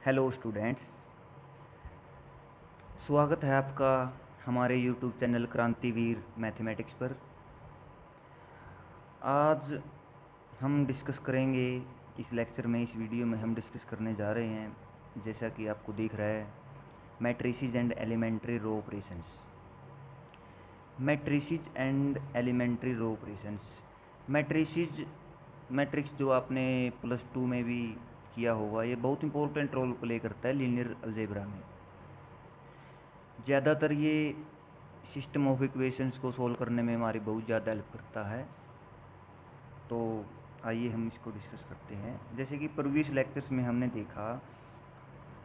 Hello students, स्वागत है आपका हमारे यूट्यूब चैनल क्रांतिवीर मैथमेटिक्स पर। आज हम डिस्कस करेंगे इस लेक्चर में, इस वीडियो में हम डिस्कस करने जा रहे हैं, जैसा कि आपको दिख रहा है, matrices and elementary row operations. Matrices and elementary row operations. Matrix जो आपने +2 में भी किया होगा, ये बहुत इंपॉर्टेंट रोल प्ले करता है लीनियर अलजेब्रा में। ज़्यादातर ये सिस्टम ऑफ इक्वेशंस को सॉल्व करने में हमारी बहुत ज़्यादा हेल्प करता है। तो आइए हम इसको डिस्कस करते हैं। जैसे कि प्रीवियस लेक्चर्स में हमने देखा,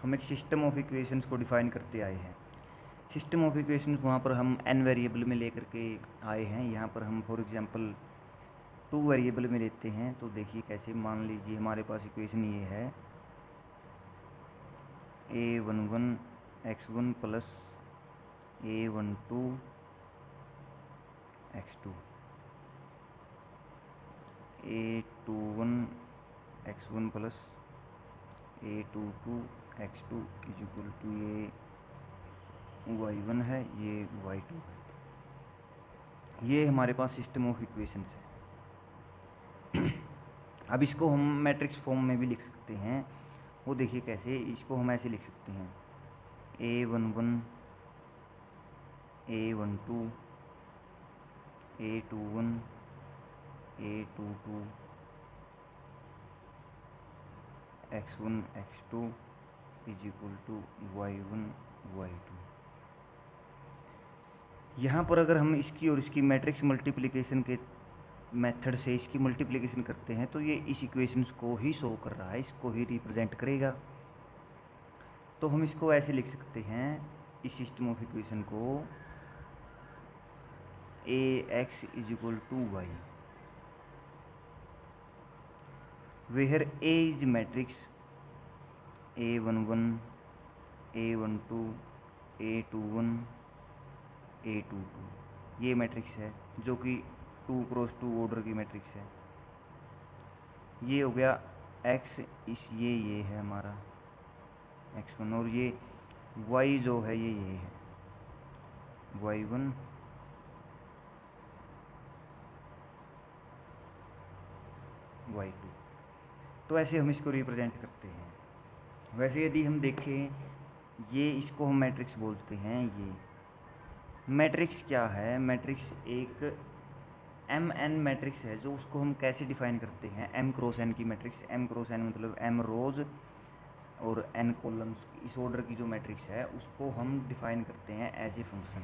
हम एक सिस्टम ऑफ इक्वेशंस को डिफाइन करते आए हैं। सिस्टम ऑफ इक्वेशंस वहाँ पर हम n वेरिएबल में लेकर के आए हैं। यहाँ पर हम फॉर एग्जांपल 2 वेरिएबल में लेते हैं। तो देखिए कैसे, मान लीजिए हमारे पास इक्वेशन ये है a11 x1 plus a12 x2, a21 x1 plus a22 x2 is equal to ये y1 है, ये y2 है। ये हमारे पास सिस्टम ऑफ इक्वेशंस है। अब इसको हम मैट्रिक्स फॉर्म में भी लिख सकते हैं। वो देखिए कैसे, इसको हम ऐसे लिख सकते हैं a11 a12 a21 a22 x1 x2 is equal to y1 y2। यहाँ पर अगर हम इसकी और इसकी मैट्रिक्स मल्टीप्लिकेशन के मेथड से इसकी मल्टीप्लिकेशन करते हैं तो ये इस इक्वेशंस को ही शो कर रहा है, इसको ही रिप्रेजेंट करेगा। तो हम इसको ऐसे लिख सकते हैं, इस सिस्टम ऑफ इक्वेशन को ax is equal to y, where a is matrix a11 a12 a21 a22। ये मैट्रिक्स है जो कि 2x2 ऑर्डर की मैट्रिक्स है। ये हो गया x, ये है हमारा x1, और ये y जो है ये है y1 y2। तो ऐसे हम इसको रिप्रेजेंट करते हैं। वैसे यदि हम देखें, ये इसको हम मैट्रिक्स बोलते हैं। ये मैट्रिक्स क्या है? मैट्रिक्स एक mn मैट्रिक्स है, जो उसको हम कैसे डिफाइन करते हैं, m क्रॉस n की मैट्रिक्स। m क्रॉस n मतलब m रोज और n कॉलम्स, इस ऑर्डर की जो मैट्रिक्स है उसको हम डिफाइन करते हैं एज ए फंक्शन।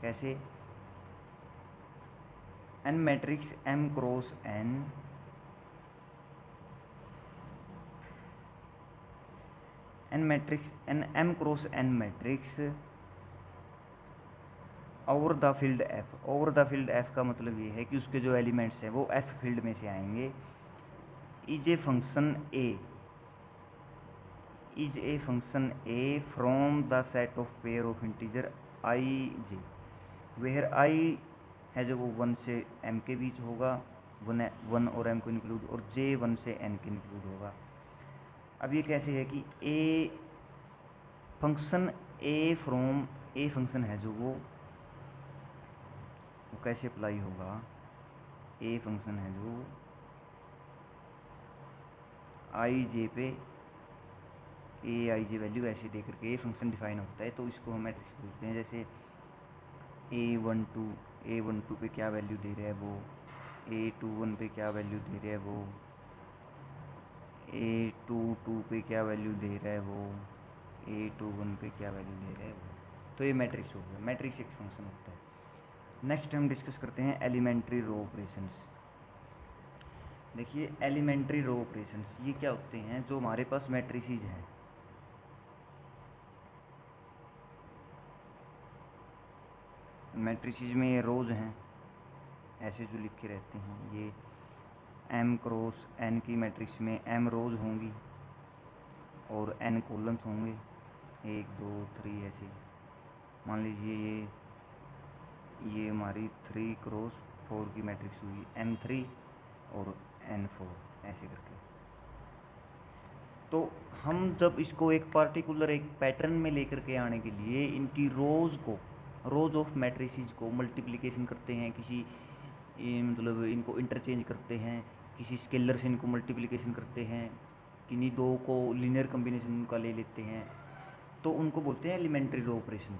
कैसे? n matrix m cross n m cross n matrix over the field f। Over the field f का मतलब ये है कि उसके जो एलिमेंट्स हैं वो f फील्ड में से आएंगे। Is a function a from the set of pair of integer i j, where i है जो वो 1 से m के बीच होगा, 1 और m को इंक्लूड, और j 1 से n के इंक्लूड होगा। अब ये कैसे है कि फंक्शन a फंक्शन है जो वो कैसे अप्लाई होगा? a फंक्शन है जो आई जे पे आई जे वैल्यू ऐसे दे करके ए फंक्शन डिफाइन होता है। तो इसको हम मैट्रिक्स बोलते हैं। जैसे a12 पे क्या वैल्यू दे रहा है वो, a21 पे क्या वैल्यू दे रहा है वो, a22 पे क्या वैल्यू दे रहा है वो, a21 पे क्या वैल्यू दे रहा है वो। तो ये मैट्रिक्स हो गया। मैट्रिक्स एक फंक्शन होता है। नेक्स्ट हम डिस्कस करते हैं एलिमेंट्री रो ऑपरेशंस। देखिए एलिमेंट्री रो ऑपरेशंस ये क्या होते हैं? जो हमारे पास मैट्रिसेस हैं, मैट्रिसेस में ये रोज हैं ऐसे जो लिखे रहते हैं। ये m क्रॉस n की मैट्रिक्स में m रोज होंगी और n कॉलम्स होंगे, 1 2 3 ऐसे। मान लीजिए ये हमारी 3 क्रॉस 4 की मैट्रिक्स हुई, m3 और n4 ऐसे करके। तो हम जब इसको एक पार्टिकुलर एक पैटर्न में लेकर के आने के लिए इनकी रोज़ ऑफ मैट्रिसेस को मल्टीप्लिकेशन करते हैं, मतलब इनको इंटरचेंज करते हैं, किसी स्केलर से इनको मल्टीप्लिकेशन करते हैं, किन्हीं दो को लीनियर कम्बिनेशन का ले लेते हैं, तो उनको बोलते हैं एलिमेंट्री रो ऑपरेशन।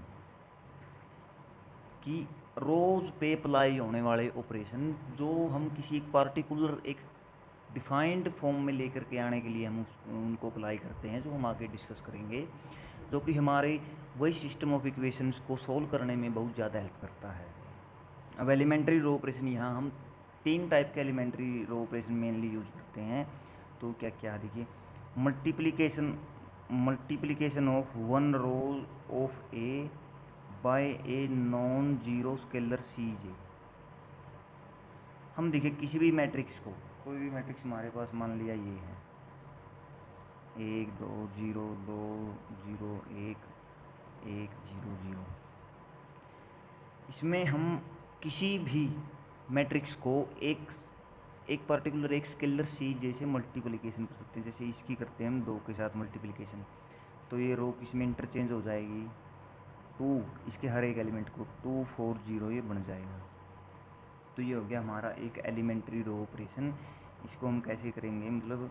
कि रोज़ पे अप्लाई होने वाले ऑपरेशन जो हम किसी एक पार्टिकुलर एक डिफाइंड फॉर्म में लेकर के आने के लिए हम उनको अप्लाई करते हैं, जो हम आगे डिस्कस करेंगे, जो कि हमारे वही सिस्टम ऑफ इक्वेशंस को सोल्व करने में बहुत ज़्यादा हेल्प करता है। अब एलिमेंट्री रो ऑपरेशन यहाँ हम 3 टाइप के elementary row operation mainly use करते हैं। तो क्या क्या देखिए, multiplication of one row of A by a non zero scalar c j. हम देखिए किसी भी मैट्रिक्स को, कोई भी मैट्रिक्स हमारे पास मान लिया ये है 1 2 0 2 0 1 1 0 0। इसमें हम किसी भी मैट्रिक्स को एक पार्टिकुलर एक स्केलर सी जैसे मल्टीप्लिकेशन कर सकते हैं। जैसे इसकी करते हैं हम 2 के साथ मल्टीप्लिकेशन, तो ये रो किसमें इंटरचेंज हो जाएगी 2, इसके हर एक एलिमेंट को 2 4 0 ये बन जाएगा। तो ये हो गया हमारा एक एलिमेंट्री रो ऑपरेशन। इसको हम कैसे करेंगे, मतलब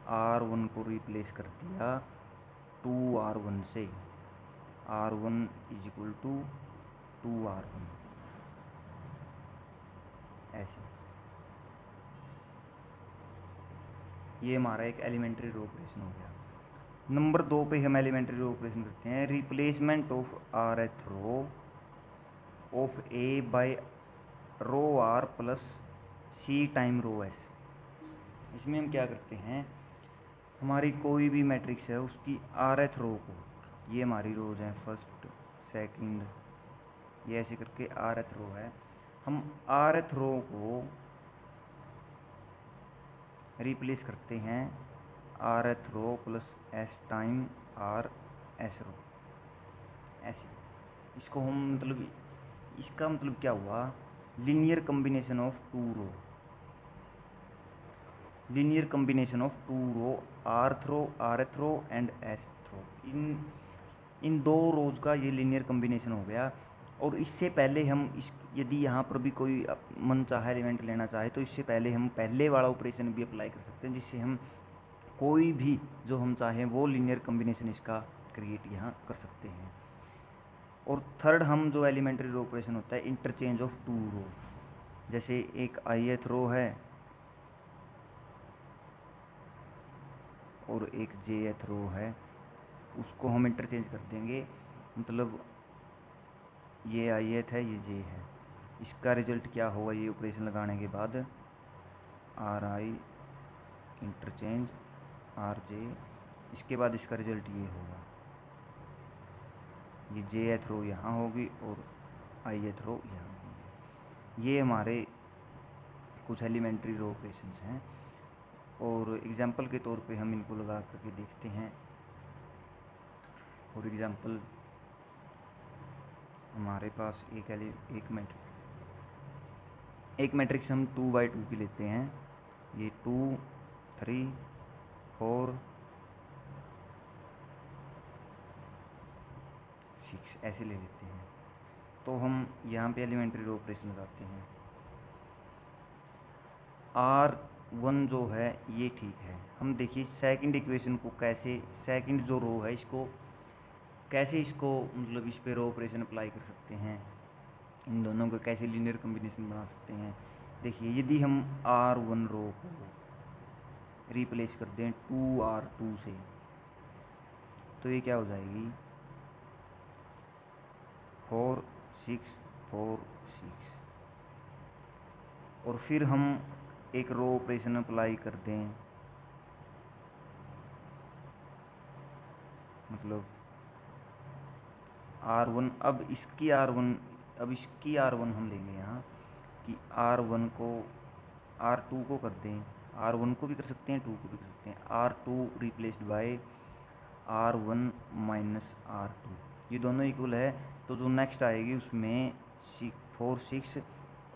R1 को रिप्लेस कर दिया 2R1 से, R1 is equal to 2R1, ऐसे। ये हमारा एक एलिमेंट्री रो ऑपरेशन हो गया। नंबर 2 पे हम एलिमेंट्री रो ऑपरेशन करते हैं replacement of rth row of A by row R plus C time row S. इसमें हम क्या करते हैं, हमारी कोई भी मैट्रिक्स है उसकी rth रो को, ये हमारी रोज हैं फर्स्ट सेकंड, ये ऐसे करके rth रो है, हम rth रो को रिप्लेस करते हैं rth row plus s time r s row, ऐसे। इसको हम मतलब इसका मतलब क्या हुआ, linear combination of two row, linear combination of two row rth row and sth row, इन 2 रोज का ये लीनियर कम्बिनेशन हो गया। और इससे पहले हम यदि यहाँ पर भी कोई मन चाहे एलिमेंट लेना चाहे तो इससे पहले हम पहले वाला ऑपरेशन भी अप्लाई कर सकते हैं, जिससे हम कोई भी जो हम चाहें वो लीनियर कम्बिनेशन इसका क्रिएट यहाँ कर सकते हैं। और थर्ड हम जो एलिमेंट्री रो ऑपरेशन होता है इंटरचेंज ऑफ टू रो, जैसे एक ith रो है और एक jth रो है, उसको हम इंटरचेंज कर देंगे, मतलब ये ith है ये j है, इसका रिजल्ट क्या होगा ये ऑपरेशन लगाने के बाद ri इंटरचेंज rj, इसके बाद इसका रिजल्ट ये होगा, ये jth रो यहाँ होगी और ith रो यहाँ होगी। ये हमारे कुछ एलिमेंट्री रो ऑपरेशंस हैं और एग्जांपल के तौर पे हम इनको लगा करके देखते हैं। फॉर एग्जांपल हमारे पास एक मैट्रिक्स हम 2x2 की लेते हैं, ये 2 3 4 6 ऐसे ले लेते हैं। तो हम यहाँ पे एलिमेंट्री रो ऑपरेशन लगाते हैं। R1 जो है ये ठीक है। हम देखिए सेकंड इक्वेशन को कैसे, सेकंड जो रो है इसको कैसे, इसको मतलब इस पे रो ऑपरेशन अप्लाई कर सकते हैं, इन दोनों को कैसे लीनियर कम्बिनेशन बना सकते हैं। देखिए यदि हम R1 रो को रिप्लेस कर दें 2R2 से, तो ये क्या हो जाएगी 4 6 4 6। और फिर हम एक रो ऑपरेशन अप्लाई कर दें, मतलब R1, अब इसकी R1 हम लेंगे यहाँ कि R1 को R2 को कर दें, R1 को भी कर सकते हैं 2 को भी कर सकते हैं, R2 replaced by R1 minus R2, ये दोनों इक्वल है। तो जो नेक्स्ट आएगी उसमें 4 6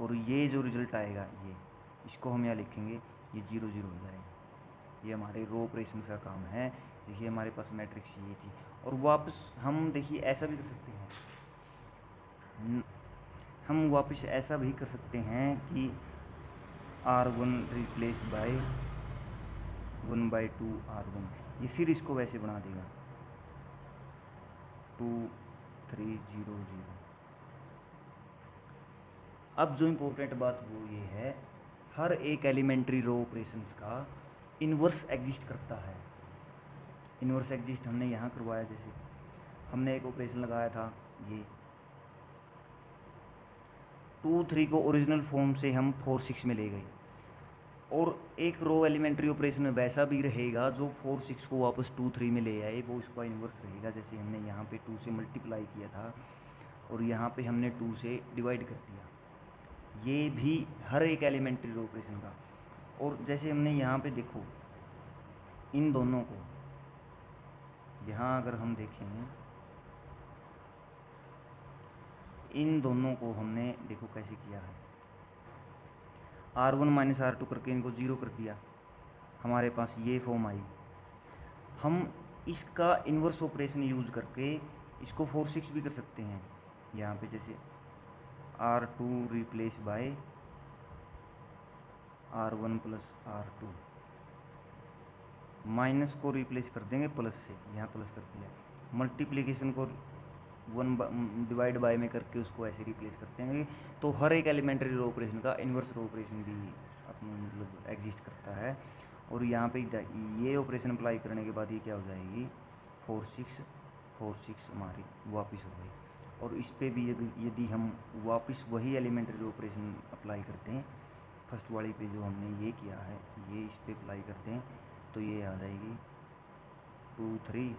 और ये जो रिजल्ट आएगा ये, इसको हम यहाँ लिखेंगे, ये 0 0 हो जाएगा। ये हमारे रो ऑपरेशन का काम है। देखिए हमारे पास मैट्रिक्स ये थी, और वापस हम देखिए ऐसा भी कर सकते हैं, हम वापस ऐसा भी कर सकते हैं कि R1 रिप्लेस बाय 1/2 R1, ये फिर इसको वैसे बना देगा 2 3 0 0। अब जो इम्पोर्टेंट बात वो ये है, हर एक एलिमेंट्री रो ऑपरेशंस का इन्वर्स एग्जिस्ट करता है। इन्वर्स एग्जिस्ट हमने यहाँ करवाया, जैसे हमने एक ऑपरेशन लगाया था ये 2 3 को ओरिजिनल फॉर्म से हम 4 6 में ले गए, और एक रो एलिमेंट्री ऑपरेशन में वैसा भी रहेगा जो 4 6 को वापस 2 3 में ले आए, वो उसका इन्वर्स रहेगा। जैसे हमने यहाँ पे 2 से मल्टीप्लाई किया था और यहाँ पे हमने 2 से डिवाइड कर दिया, ये भी हर एक एलिमेंट्री रो ऑपरेशन का। और जैसे हमने यहाँ पे देखो इन दोनों को, यहाँ अगर हम देखें इन दोनों को हमने देखो कैसे किया है, R1 माइनस R2 करके इनको 0 कर दिया, हमारे पास ये फॉर्म आई। हम इसका इन्वर्स ऑपरेशन यूज करके इसको 4 6 भी कर सकते हैं। यहाँ पे जैसे R2 replace by R1 plus R2, minus को रिप्लेस कर देंगे प्लस से, यहाँ प्लस कर दिया, मल्टीप्लिकेशन को 1 डिवाइड बाय में करके उसको ऐसे रिप्लेस करते हैं। तो हर एक एलिमेंट्री रो ऑपरेशन का इन्वर्स रो ऑपरेशन भी अपने मतलब एग्जिस्ट करता है। और यहाँ पे ये ऑपरेशन अप्लाई करने के बाद ये क्या हो जाएगी 4 6 हमारी वापस हो गई। और इस पे भी यदि हम वापस वही एलिमेंट्री ऑपरेशन अप्लाई करते हैं, फर्स्ट वाली पे जो हमने ये किया है ये इस पे अप्लाई करते हैं, तो ये आ जाएगी 2 3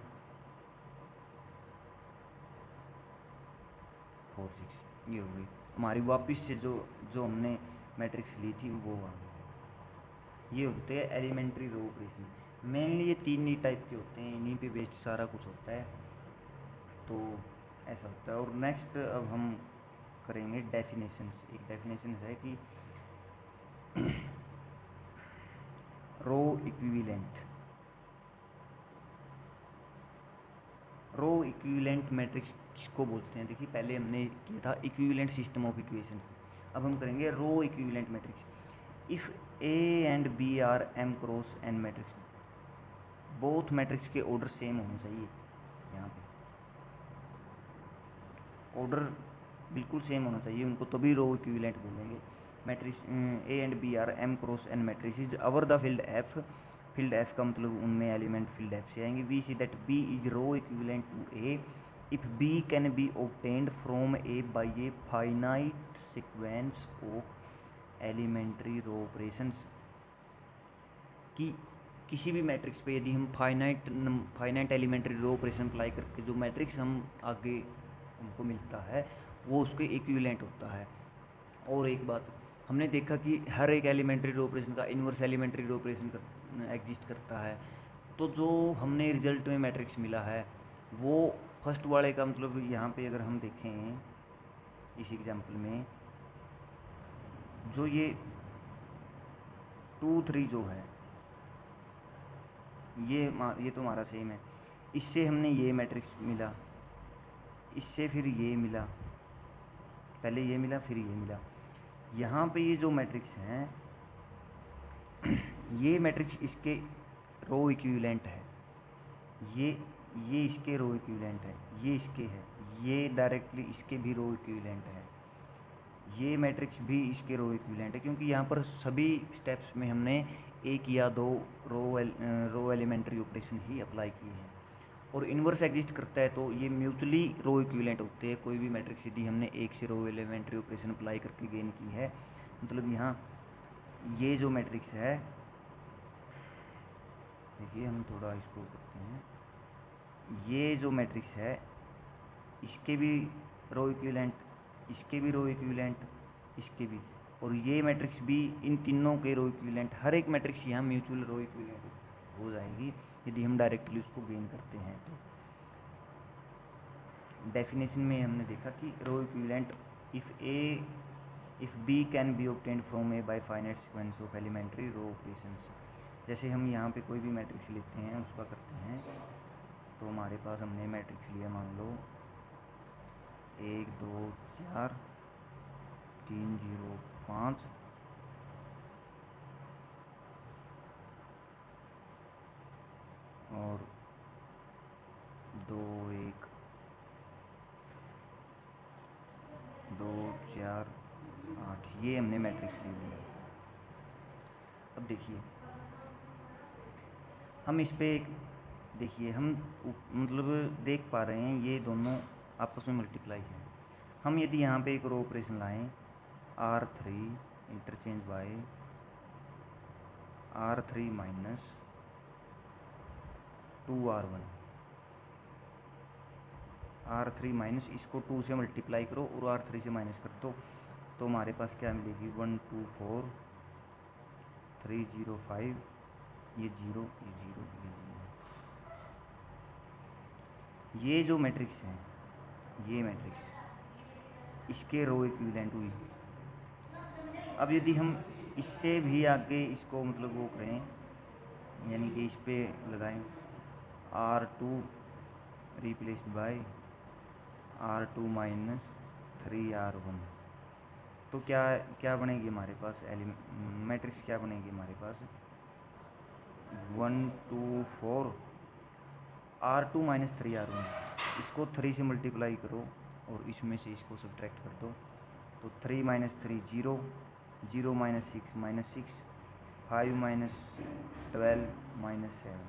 4 6, ये हो गई हमारी वापस से जो जो हमने मैट्रिक्स ली थी वो आ गई। ये होते हैं एलिमेंट्री रो ऑपरेशन। मेनली ये 3 ही टाइप के होते हैं, इन्हीं पे बेस्ड सारा कुछ होता है, तो ऐसा होता है। और नेक्स्ट अब हम करेंगे डेफिनेशंस। एक डेफिनेशन है कि रो इक्विवेलेंट, रो इक्विवेलेंट मैट्रिक्स किसको बोलते हैं। देखिए पहले हमने किया था इक्विवेलेंट सिस्टम ऑफ इक्वेशंस, अब हम करेंगे row equivalent matrix. If A and B are M cross N matrix, both matrix के ऑर्डर सेम होने चाहिए, यहाँ पे ऑर्डर बिल्कुल सेम होना चाहिए उनको, तभी रो इक्विवेलेंट बोलेंगे। Matrix A and B are M cross N matrix over the field F, field F का मतलब उनमें एलिमेंट फील्ड एफ से आएंगे। We see that B is row equivalent to A if B can be obtained from A by a finite sequence of elementary row operations. कि किसी भी matrix पे यदि हम finite elementary row operation apply करके जो मैट्रिक्स हम आगे हमको मिलता है वो उसके इक्विवेलेंट होता है। और एक बात हमने देखा कि हर एक एलिमेंट्री रो ऑपरेशन का inverse elementary row operation exist करता है। तो जो हमने रिजल्ट में मैट्रिक्स मिला है वो फर्स्ट वाले का मतलब, यहाँ पे अगर हम देखें इस एग्जांपल में जो ये 2 3 जो है ये तो हमारा सेम है, इससे हमने ये मैट्रिक्स मिला, इससे फिर ये मिला, पहले ये मिला फिर ये मिला। यहाँ पे ये जो मैट्रिक्स हैं ये मैट्रिक्स इसके रो इक्विवेलेंट है, ये इसके रो इक्विवेलेंट है, ये इसके है, ये डायरेक्टली इसके भी रो इक्विवेलेंट है, ये मैट्रिक्स भी इसके रो इक्विवेलेंट है, क्योंकि यहाँ पर सभी स्टेप्स में हमने एक या दो रो एलिमेंट्री ऑपरेशन ही अप्लाई किए हैं। और इन्वर्स एग्जिस्ट करता है तो ये म्यूचुअली रो इक्विवेलेंट होते हैं। कोई भी मैट्रिक्स यदि हमने एक से रो एलिमेंट्री ऑपरेशन अप्लाई करके गेन की है, मतलब यहाँ ये जो मैट्रिक्स है, देखिए हम थोड़ा इसको करते हैं, ये जो मैट्रिक्स है इसके भी रो इक्विवेलेंट, इसके भी रो इक्विवेलेंट, इसके भी, और ये मैट्रिक्स भी इन तीनों के रो इक्विवेलेंट, हर एक मैट्रिक्स यहाँ म्यूचुअल रो इक्विवेलेंट हो जाएगी यदि हम डायरेक्टली उसको गेन करते हैं। तो डेफिनेशन में हमने देखा कि row equivalent if B can be obtained from A by finite sequence of elementary row operations. जैसे हम यहाँ पे कोई भी मैट्रिक्स लेते हैं उसका करते हैं, तो हमारे पास हमने मैट्रिक्स लिया, मान लो 1 2 4 3 0 5 और 2 1 2 4 8, ये हमने मैट्रिक्स ली हुई है। अब देखिए हम इस पे देखिए हम मतलब देख पा रहे हैं ये दोनों आपस में मल्टीप्लाई है। हम यदि यहाँ पे एक रो ऑपरेशन लाएं, R3 interchange bye R3 minus 2R1, R3 minus इसको 2 से मल्टीप्लाई करो और R3 से माइनस कर दो, तो हमारे पास क्या मिलेगी 1 2 4 3 0 5, ये 0 ये 0 ये 0। ये जो मैट्रिक्स है, ये मैट्रिक्स इसके रो इक्विवेलेंट हुई। अब यदि हम इससे भी आगे इसको मतलब वो करें, यानी कि इस पे लगाएं R2 replace by R2 minus 3R1, तो क्या क्या बनेगी हमारे पास मैट्रिक्स, क्या बनेगी हमारे पास 1 2 4 R2 माइनस 3R1, इसको 3 से मल्टीप्लाई करो और इसमें से इसको सब्ट्रैक्ट कर दो, तो 3 minus 3 0, 0 minus 6 minus 6, 5 minus 12 minus 7,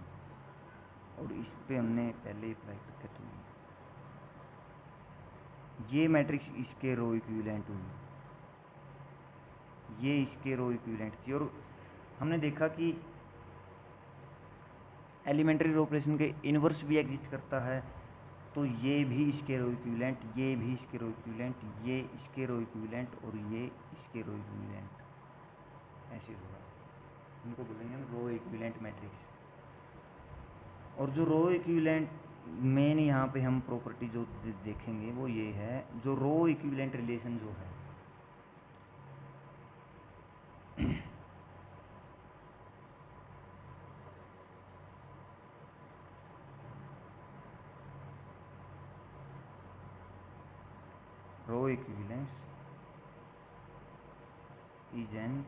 और इस पे हमने पहले अप्लाई करके तो ये मैट्रिक्स इसके रो इक्विवेलेंट हुई, ये इसके रो इक्विवेलेंट थी। और हमने देखा कि एलिमेंट्री रो ऑपरेशन के इन्वर्स भी एग्जिस्ट करता है, तो ये भी इसके रो इक्विवेलेंट, ये भी इसके रो इक्विवेलेंट, ये इसके रो इक्विवेलेंट और ये इसके रो इक्विवेलेंट, ऐसे होगा। इनको बोलेंगे हम रो इक्विवेलेंट मैट्रिक्स। और जो रो इक्विवेलेंट मेन यहाँ पे हम प्रॉपर्टी जो देखेंगे वो ये है, जो रो इक्विवेलेंट रिलेशन जो है row equivalence is an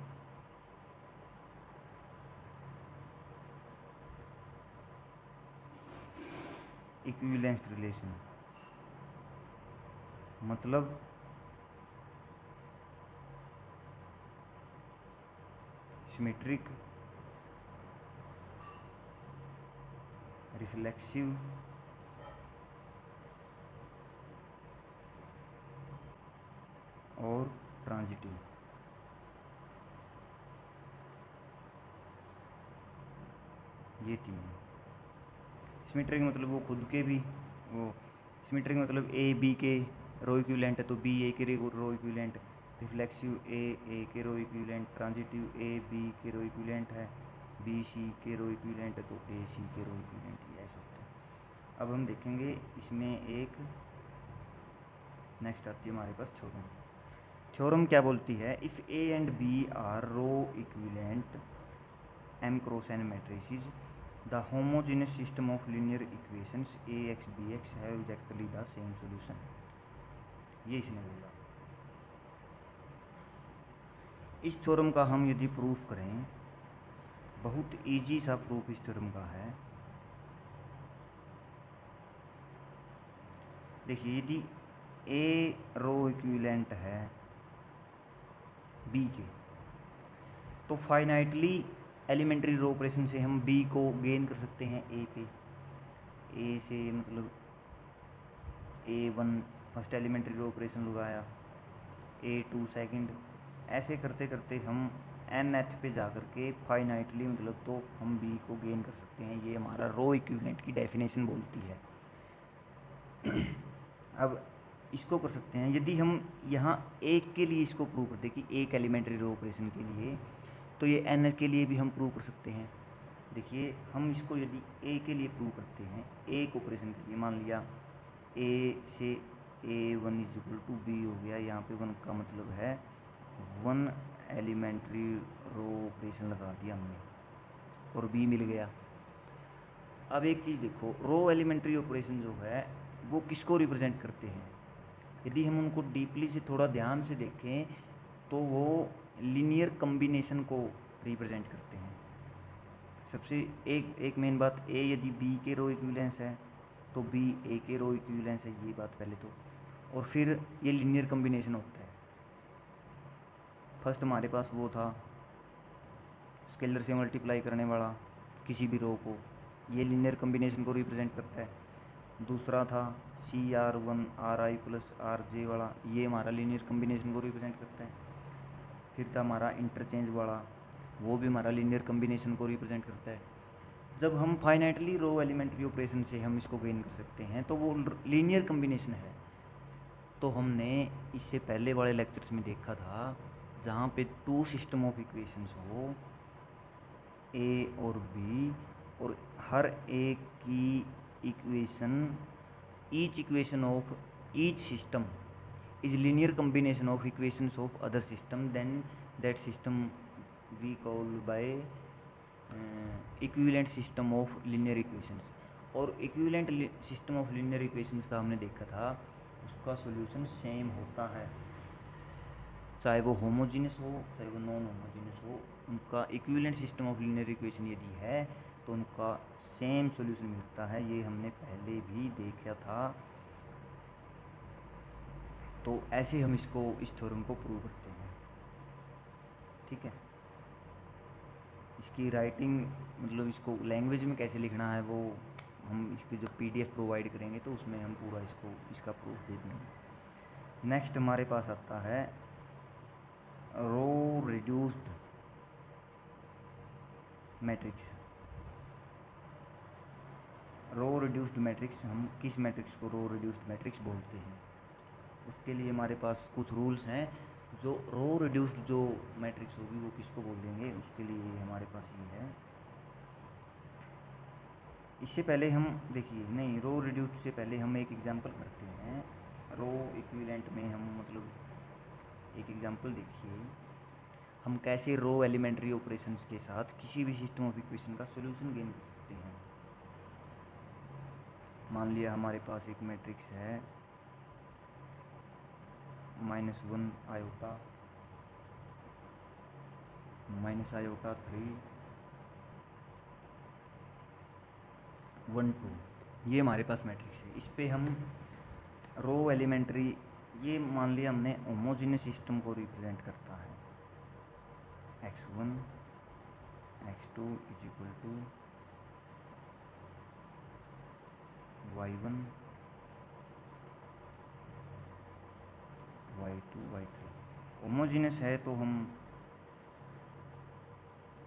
equivalence relation, मतलब सिमेट्रिक रिफ्लेक्सिव और ट्रांजिटिव। ये तीन सिमेट्रिक मतलब वो खुद के भी, वो सिमेट्रिक मतलब ए बी के रो इक्विवेलेंट है तो बी ए के रो इक्विवेलेंट, रिफ्लेक्सिव ए के रो इक्विवेलेंट, ट्रांजिटिव ए बी के रो इक्विवेलेंट है, बी सी के रो इक्विवेलेंट है तो ए सी के रो इक्विवेलेंट, ये ऐसा होता है। अब हम देखेंगे इसमें एक नेक्स्ट आती है हमारे पास थ्योरम। थ्योरम क्या बोलती है, if A and B are row equivalent M cross n matrices, the homogeneous system of linear equations ax bx have exactly the same solution। ये इसने बोला। इस थ्योरम का हम यदि प्रूफ करें, बहुत इजी सा प्रूफ इस थ्योरम का है। देखिए यदि a रो इक्विवेलेंट है b के, तो फाइनाइटली एलिमेंट्री रो ऑपरेशन से हम b को गेन कर सकते हैं a पे, a से मतलब a1 first elementary row operation लगाया, a2 सेकंड, ऐसे करते करते हम nth पे जा कर के फाइनाइटली मतलब तो हम b को गेन कर सकते हैं। ये हमारा रो इक्विवेलेंट की डेफिनेशन बोलती है। अब इसको कर सकते हैं यदि हम यहाँ एक के लिए इसको प्रूव करते कि एक एलिमेंट्री रो ऑपरेशन के लिए, तो ये n के लिए भी हम प्रूव कर सकते हैं। देखिए हम इसको यदि a के लिए प्रूव करते हैं, एक ऑपरेशन के लिए, मान लिया a से a1 is equal to b हो गया, यहाँ पे 1 का मतलब है 1 एलिमेंट्री रो ऑपरेशन लगा दिया हमने, और बी मिल गया। अब एक चीज़ देखो, रो एलिमेंट्री ऑपरेशन जो है वो किसको रिप्रेजेंट करते हैं? यदि हम उनको डीपली से थोड़ा ध्यान से देखें तो वो लीनियर कम्बिनेशन को रिप्रेजेंट करते हैं। सबसे एक मेन बात, ए यदि बी के रो इक्विवेलेंस है तो बी ए के रो इक्विवेलेंस है, ये बात पहले तो। और फिर ये लीनियर कम्बिनेशन होता है। फर्स्ट हमारे पास वो था स्केलर से मल्टीप्लाई करने वाला किसी भी रो को, ये लीनियर कम्बिनेशन को रिप्रेजेंट करता है। दूसरा था CR1RI प्लस RJ वाला, ये हमारा लीनियर कम्बिनेशन को रिप्रेजेंट करता है। फिर था हमारा इंटरचेंज वाला, वो भी हमारा लीनियर कम्बिनेशन को रिप्रेजेंट करता है। जब हम फाइनाइटली रो एलिमेंट्री ऑपरेशन से हम इसको गेन कर सकते हैं तो वो लीनियर कम्बिनेशन है। तो हमने इससे पहले वाले लेक्चर्स में देखा था, जहाँ पे टू सिस्टम ऑफ इक्वेशंस हो, ए और बी, और हर एक की equation, each equation of each system is linear combination of equations of other system, then that system we call by equivalent system of linear equations। और equivalent system of linear equations का हमने देखा था, उसका solution same होता है, चाहे वो होमोजीनियस हो चाहे वो नॉन होमोजीनियस हो। उनका equivalent system of linear equation यदि है तो उनका सेम सॉल्यूशन मिलता है, ये हमने पहले भी देखा था। तो ऐसे हम इसको, इस थ्योरम को प्रूव करते हैं। ठीक है, इसकी राइटिंग मतलब इसको लैंग्वेज में कैसे लिखना है वो हम इसकी जो PDF प्रोवाइड करेंगे तो उसमें हम पूरा इसको, इसका प्रूफ दे देंगे। नेक्स्ट हमारे पास आता है रो रिड्यूस्ड मैट्रिक्स। रो रिड्यूस्ड मैट्रिक्स, हम किस मैट्रिक्स को रो रिड्यूस्ड मैट्रिक्स बोलते हैं? उसके लिए हमारे पास कुछ रूल्स हैं। जो रो रिड्यूस्ड जो मैट्रिक्स होगी वो किसको बोल देंगे, उसके लिए हमारे पास ये है। इससे पहले हम देखिए, नहीं, रो रिड्यूस्ड से पहले हम एक एग्जांपल करते हैं। रो इक्विवेलेंट में हम मतलब एक एग्जांपल देखिए, हम कैसे रो एलिमेंट्री ऑपरेशंस के साथ किसी भी सिस्टम ऑफ इक्वेशन का सॉल्यूशन गेन कर सकते हैं। मान लिया हमारे पास एक मैट्रिक्स है -1 आयोटा -आयोटा 3 1 2, ये हमारे पास मैट्रिक्स है। इस पे हम रो एलिमेंट्री, ये मान लिया हमने होमोजीनियस सिस्टम को रिप्रेजेंट करता है। x1 x2 is equal to y1 y2 y3। Homogeneous है तो हम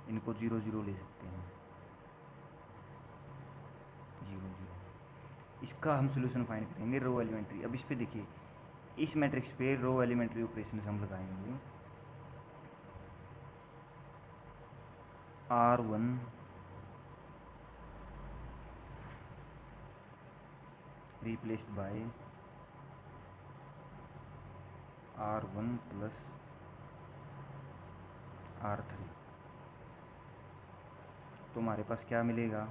इनको 0 0 ले सकते हैं, 0 0। इसका हम सोल्यूशन फाइंड करेंगे रो एलिमेंट्री। अब इस पे देखिए, इस मैट्रिक्स पे रो एलिमेंट्री ऑपरेशन हम लगाएंगे। R1 replaced by R1 plus R3, तो हमारे पास क्या मिलेगा?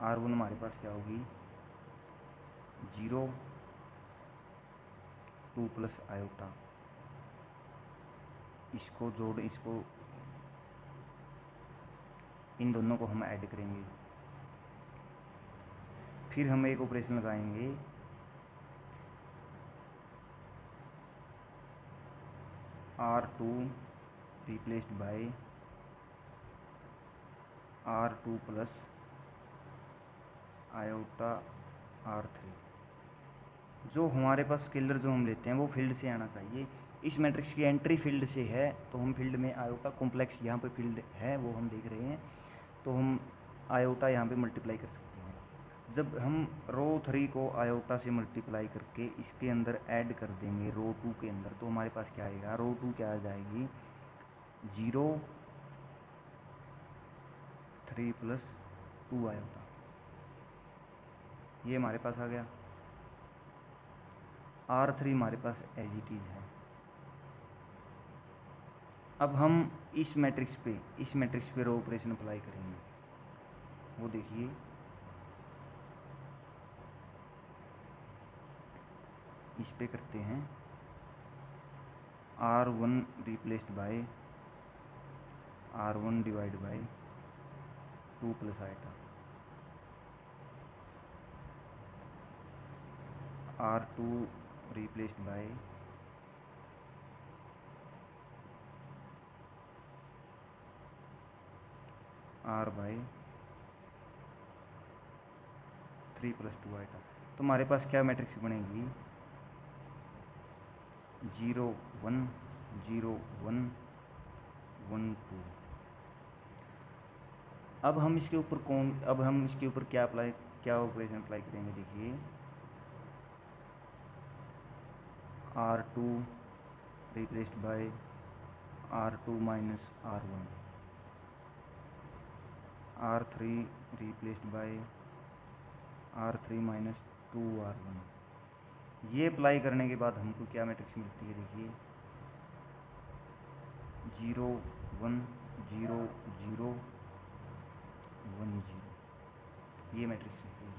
R1 हमारे पास क्या होगी? 0 2 प्लस आयोटा, इसको जोड़, इसको, इन दोनों को हम ऐड करेंगे। फिर हम एक ऑपरेशन लगाएंगे R2 replaced bye R2 plus iota R3। जो हमारे पास स्केलर जो हम लेते हैं वो फील्ड से आना चाहिए। इस मैट्रिक्स की एंट्री फील्ड से है तो हम फील्ड में आयोटा कॉम्प्लेक्स, यहाँ पे फील्ड है वो हम देख रहे हैं, तो हम आयोटा यहाँ पे मल्टीप्लाई कर सकते हैं। जब हम रो 3 को आयोटा से मल्टीप्लाई करके इसके अंदर ऐड कर देंगे रो 2 के अंदर, तो हमारे पास क्या आएगा? रो 2 क्या आ जाएगी? 0 3 प्लस 2 आयोटा, ये हमारे पास आ गया। R3 हमारे पास एज इट इज़ है। अब हम इस मैट्रिक्स पे रो ऑपरेशन अप्लाई करेंगे। वो देखिए, इस पे करते हैं R1 replaced by R1 divide by 2 plus eta, R2 replaced by R by 3 plus 2 eta. तो हमारे पास क्या मैट्रिक्स बनेगी? 0 1 0 1 1 2। अब हम इसके ऊपर क्या ऑपरेशन अप्लाई करेंगे? देखिए, R2 replaced bye R2 minus R1, R3 replaced by R3 minus 2R1। ये अप्लाई करने के बाद हमको क्या मैट्रिक्स मिलती है? देखिए, 0 1 0 0 1 0, ये मैट्रिक्स मिलती है।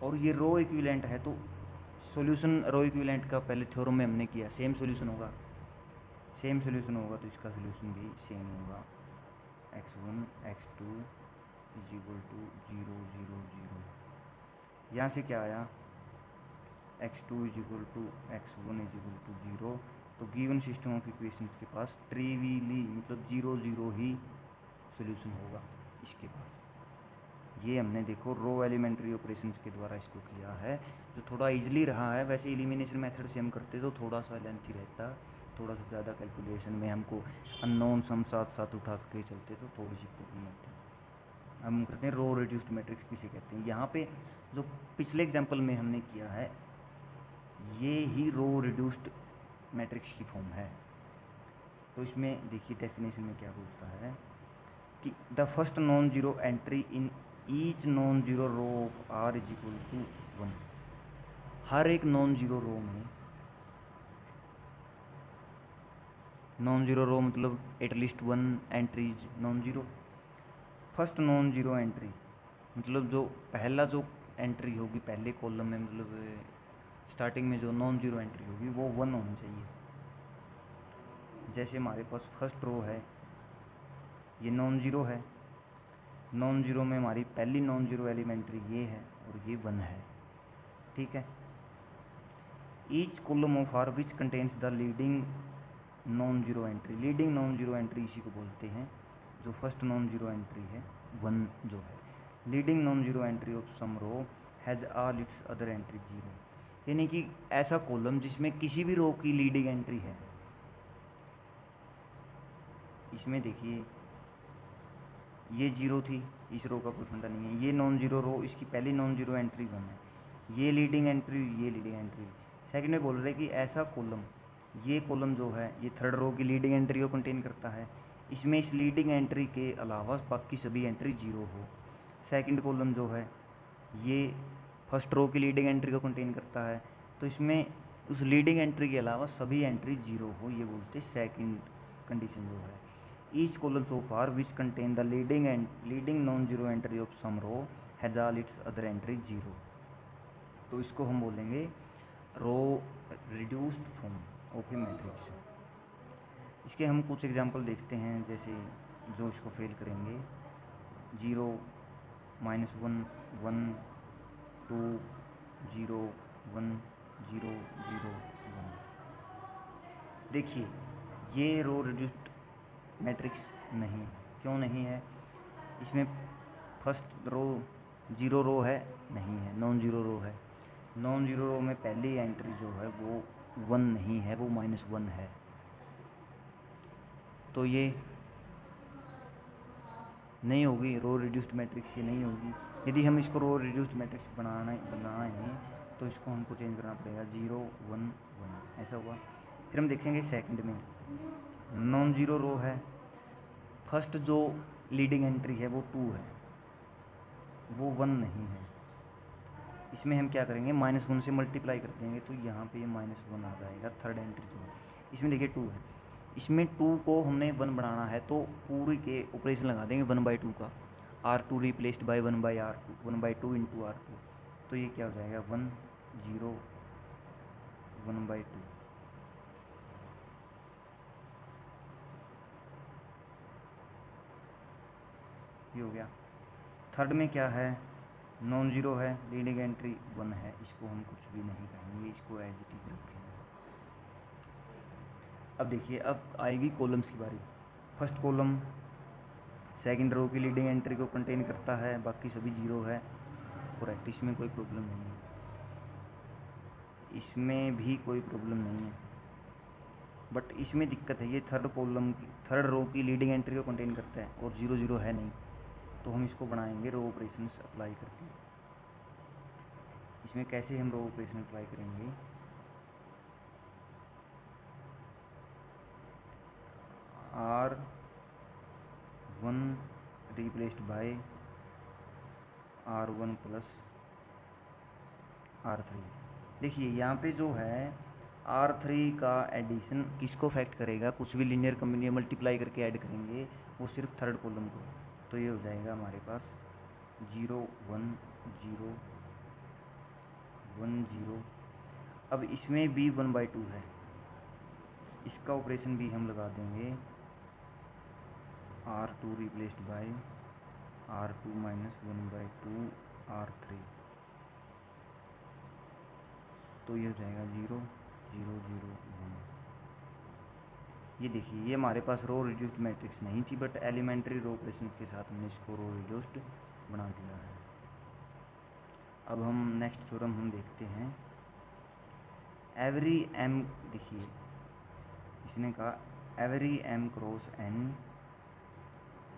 और ये रो इक्विवेलेंट है, तो सॉल्यूशन रो इक्विवेलेंट का पहले थ्योरम में हमने किया, सेम सॉल्यूशन होगा, तो इसका सॉल्यूशन भी सेम होगा। x1 x2 is equal to 0 0 0। यहाँ से क्या आया? x2 is equal to x1 is equal to 0। तो गिवन सिस्टम ऑफ इक्वेशंस के पास ट्रिवियली मतलब 0 0 ही सॉल्यूशन होगा इसके पास। ये हमने देखो रो एलिमेंट्री ऑपरेशंस के द्वारा इसको किया है, जो थोड़ा इजीली रहा है। वैसे एलिमिनेशन मेथड से हम करते तो थोड़ा सा लेंथी रहता, थोड़ा सा ज़्यादा कैलकुलेशन में हमको अननोन सम साथ साथ उठा के चलते तो थोड़ी सी प्रॉब्लम होती है। हम करते हैं रो रिड्यूस्ड मैट्रिक्स किसे कहते हैं। यहाँ पे जो पिछले एग्जाम्पल में हमने किया है, ये ही रो रिड्यूस्ड मैट्रिक्स की फॉर्म है। तो इसमें देखिए डेफिनेशन में क्या बोलता है कि the first non zero entry in each non zero row of R is equal to 1। हर एक नॉन जीरो रो में, नॉन जीरो रो मतलब at least 1 entries non zero. First non zero entry मतलब जो पहला जो एंट्री होगी पहले कॉलम में, मतलब स्टार्टिंग में जो नॉन जीरो एंट्री होगी वो 1 होनी चाहिए। जैसे हमारे पास फर्स्ट रो है, ये नॉन जीरो है, नॉन जीरो में हमारी पहली नॉन जीरो एलिमेंट्री ये है और ये 1 है, ठीक है। Each column of R which contains the leading non zero entry, leading non zero entry इसी को बोलते हैं। जो फर्स्ट नॉन जीरो एंट्री है 1 जो है, leading non zero entry of some row has all its other entry 0, यानी कि ऐसा कॉलम जिसमें किसी भी रो की लीडिंग एंट्री है। इसमें देखिए ये 0 थी, इस रो का कोई फंडा नहीं है। ये नॉन जीरो रो, इसकी पहली नॉन जीरो एंट्री 1 है, ये लीडिंग एंट्री। सेकंड में बोल रहे कि ऐसा कॉलम, ये कॉलम जो है ये थर्ड रो की लीडिंग एंट्री को कंटेन करता है, इसमें इस लीडिंग एंट्री के अलावा बाकी सभी एंट्री 0 हो। सेकंड कॉलम जो है ये फर्स्ट रो की लीडिंग एंट्री को कंटेन करता है, तो इसमें उस लीडिंग एंट्री के अलावा सभी एंट्री 0 हो, ये बोलते सेकंड कंडीशन जो है। Each column so far which contain the leading non zero entry of some row has all its other entry 0। तो इसको हम बोलेंगे row reduced form of a matrix. इसके हम कुछ एग्जांपल देखते हैं, जैसे जो इसको फेल करेंगे, 0 -1 1 2 0 1 0 0 1। देखिए ये रो रिड्यूस्ड मैट्रिक्स नहीं, क्यों नहीं है? इसमें फर्स्ट रो 0 रो है नहीं है, नॉन जीरो रो है। नॉन जीरो रो में पहली एंट्री जो है वो 1 नहीं है, वो -1 है। तो ये नहीं होगी रो रिड्यूस्ड मैट्रिक्स, ये नहीं होगी। यदि हम इसको रो रिड्यूस्ड मैट्रिक्स बनाएं तो इसको हमको चेंज करना पड़ेगा, 0 1 1 ऐसा हुआ। फिर हम देखेंगे सेकंड में नॉन जीरो रो है, फर्स्ट जो लीडिंग एंट्री है वो 2 है, वो 1 नहीं है। इसमें हम क्या करेंगे, -1 से मल्टीप्लाई कर देंगे, तो यहाँ पे ये -1 आ जाएगा थर्ड एंट्री जो है। इसमें देखिए 2 है, इसमें 2 को हमने 1 बनाना है, तो पूरी के ऑपरेशन लगा देंगे 1/2 का। R2 replaced bye 1/R2, 1/2 into R2, तो ये क्या हो जाएगा 1 0 1/2। ये हो गया। थर्ड में क्या है, नॉन जीरो है, लीडिंग एंट्री 1 है, इसको हम कुछ भी नहीं कहेंगे, इसको एज इट इज रखेंगे। अब देखिए, अब आएगी कॉलम्स की बारी। फर्स्ट कॉलम सेकंड रो की लीडिंग एंट्री को कंटेन करता है, बाकी सभी जीरो है, करेक्ट, इसमें कोई प्रॉब्लम नहीं है, इसमें भी कोई प्रॉब्लम नहीं है। बट इसमें दिक्कत है, ये थर्ड कॉलम की थर्ड रो की लीडिंग एंट्री को कंटेन करता है और 0 0 है नहीं, तो हम इसको बनाएंगे रो ऑपरेशंस अप्लाई करके। इसमें कैसे हम रो ऑपरेशन अप्लाई करेंगे, R1 replaced by R1 plus R3। देखिए यहाँ पे जो है R3 का एडिशन किसको अफेक्ट करेगा, कुछ भी लीनियर कॉम्बिनेशन मल्टीप्लाई करके ऐड करेंगे, वो सिर्फ थर्ड कॉलम को। तो ये हो जाएगा हमारे पास 0 1 0 1 0। अब इसमें भी 1/2 है, इसका ऑपरेशन भी हम लगा देंगे R2 replaced bye R2 minus 1/2 R3, तो ये हो जाएगा 0 0 0 1। ये देखिए, ये हमारे पास रो रिड्यूस्ड मैट्रिक्स नहीं थी, बट एलिमेंट्री रो ऑपरेशन के साथ हमने इसको रो रिड्यूस्ड बना दिया है। अब हम नेक्स्ट थ्योरम हम देखते हैं, एवरी m, देखिए इसने कहा every m cross n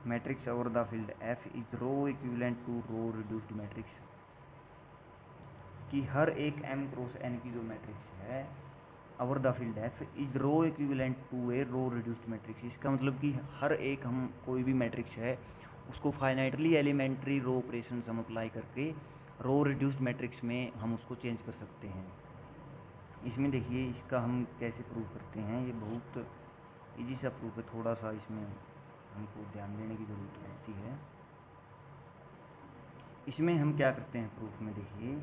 matrix over the field f is row equivalent to row reduced matrix, कि हर एक m क्रॉस n की जो मैट्रिक्स है over the field f is row equivalent to a row reduced matrix. इसका मतलब कि हर एक हम कोई भी मैट्रिक्स है उसको फाइनाइटली एलिमेंट्री रो ऑपरेशन हम अप्लाई करके रो रिड्यूस्ड मैट्रिक्स में हम उसको चेंज कर सकते हैं। इसमें देखिए, इसका हम कैसे प्रूव करते हैं, ये बहुत इजी सा प्रूफ है, थोड़ा सा इसमें हमको ध्यान देने की ज़रूरत रहती है। इसमें हम क्या करते हैं प्रूफ में, देखिए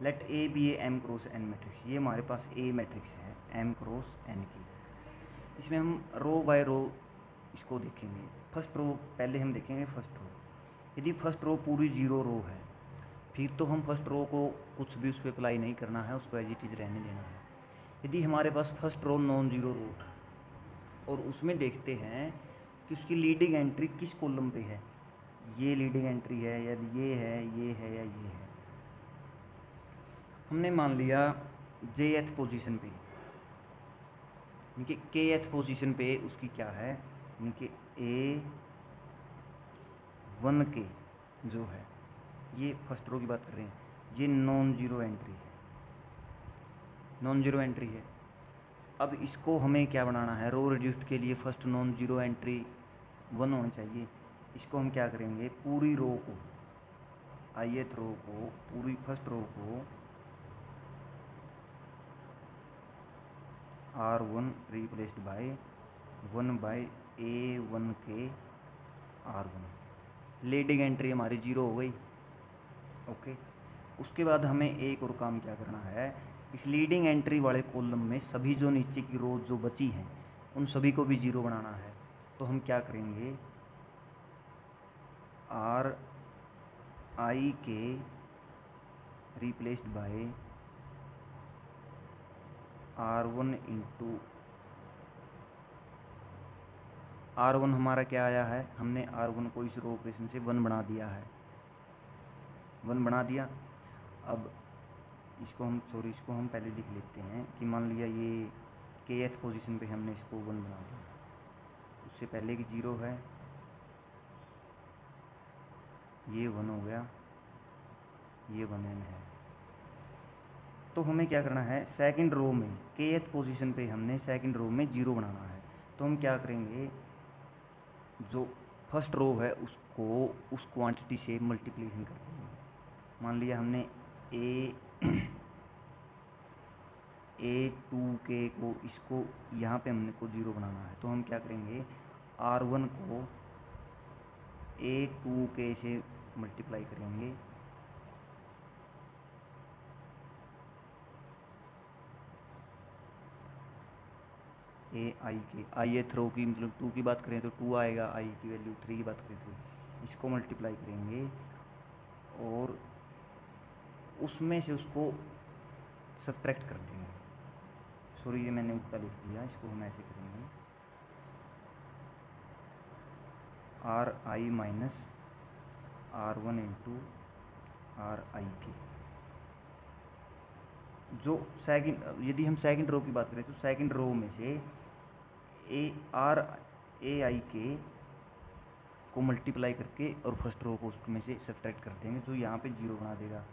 let A be a M cross N matrix, ये हमारे पास ए मैट्रिक्स है एम क्रॉस एन की। इसमें हम रो बाय रो इसको देखेंगे। फर्स्ट रो पहले हम देखेंगे, फर्स्ट रो, यदि फर्स्ट रो पूरी 0 रो है, फिर तो हम फर्स्ट रो को कुछ भी उस पर अप्लाई नहीं करना है, उसको एज इट इज रहने देना है। यदि हमारे पास फर्स्ट रो नॉन जीरो रो और उसमें देखते हैं कि उसकी लीडिंग एंट्री किस कॉलम पे है, ये लीडिंग एंट्री है या ये है, ये है या ये है, हमने मान लिया Jth पोजीशन पे, यानी कि Kth पोजीशन पे उसकी क्या है, यानी कि A1K जो है, ये फर्स्ट रो की बात कर रहे हैं, ये नॉन जीरो एंट्री है, नॉन जीरो एंट्री है। अब इसको हमें क्या बनाना है, रो रिड्यूस्ड के लिए फर्स्ट नॉन जीरो एंट्री 1 होनी चाहिए। इसको हम क्या करेंगे, पूरी रो को, ith रो को, पूरी फर्स्ट रो को R1 replaced bye 1/A1K R1, leading entry हमारी 0 हो गई, ओके। उसके बाद हमें एक और काम क्या करना है, इस लीडिंग एंट्री वाले कॉलम में सभी जो नीचे की रो जो बची हैं उन सभी को भी 0 बनाना है। तो हम क्या करेंगे, RIK replaced by R1 into R1 हमारा क्या आया है, हमने R1 को इस रो ऑपरेशन से 1 बना दिया है, 1 बना दिया। अब इसको हम इसको हम पहले लिख लेते हैं कि मान लिया ये Kth पोजीशन पे हमने इसको 1 बना दिया, उससे पहले कि 0 है, ये 1 हो गया, ये 1n है। तो हमें क्या करना है, सेकंड रो में Kth पोजीशन पे हमने सेकंड रो में 0 बनाना है। तो हम क्या करेंगे, जो फर्स्ट रो है उसको उस क्वांटिटी से मल्टीप्लिकेशन कर देंगे। मान लिया हमने A2K को इसको यहाँ पे हमने को 0 बनाना है, तो हम क्या करेंगे, R1 को A2K से मल्टीप्लाई करेंगे, AI के ith रो की मतलब 2 की बात करें तो 2 आएगा, I की वैल्यू 3 की बात करें तो इसको मल्टीप्लाई करेंगे और उसमें से उसको सब्ट्रैक्ट कर देंगे। सॉरी, ये मैंने उल्टा लिख दिया, इसको हम ऐसे करेंगे, RI minus R1 into RIK। जो सेकंड, यदि हम सेकंड रो की बात करें तो सेकंड रो में से AIK को मल्टीप्लाई करके और फर्स्ट रो को उसमें से सब्ट्रैक्ट कर देंगे, जो यहाँ पे 0 बना देगा।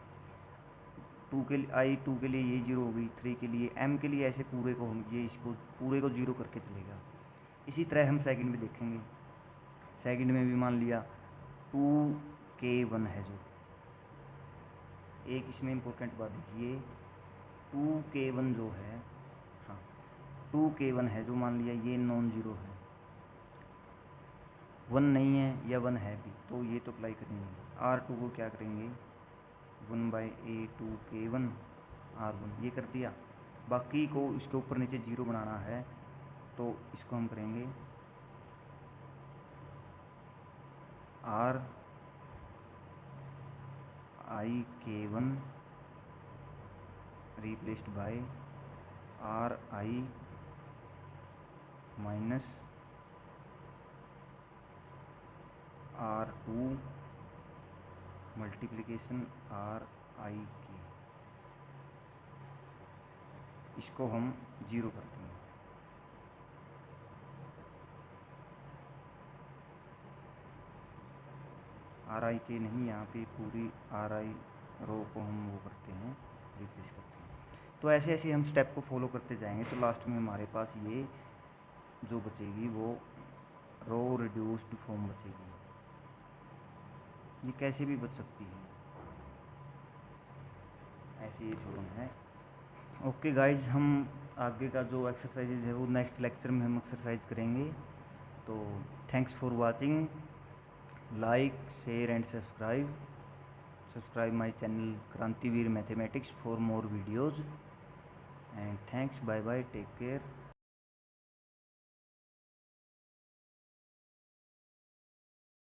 2 के लिए I2 के लिए ये 0 हो गई, 3 के लिए, M के लिए ऐसे पूरे को हम ये इसको पूरे को 0 करके चलेगा। इसी तरह हम सेकंड में देखेंगे, सेकंड में भी मान लिया 2K1 है, जो एक इसमें इम्पोर्टेंट बात देखिए, 2K1 जो है, हाँ 2K1 है जो मान लिया ये नॉन जीरो है, 1 नहीं है या 1 है भी, तो ये तो अप्लाई करेंगे। R2 को क्या करेंगे, 1/A2K1 R1, ये कर दिया। बाकी को इसके ऊपर नीचे 0 बनाना है, तो इसको हम करेंगे RIK1 replaced by RI minus R2 multiplication RIK, इसको हम 0 कर देंगे। RIK नहीं, यहाँ पे पूरी RI रो को हम वो करते हैं, रिप्लेस करते हैं। तो ऐसे ऐसे हम स्टेप को फॉलो करते जाएंगे, तो लास्ट में हमारे पास ये जो बचेगी वो रो रिड्यूस्ड फॉर्म बचेगी। ये कैसे भी बच सकती है, ऐसे ये थ्योरम है। ओके गाइज, हम आगे का जो एक्सरसाइजेज है वो नेक्स्ट लेक्चर में हम एक्सरसाइज करेंगे। तो thanks for watching, like share and subscribe my channel Krantiveer mathematics for more videos, and thanks, bye bye, take care.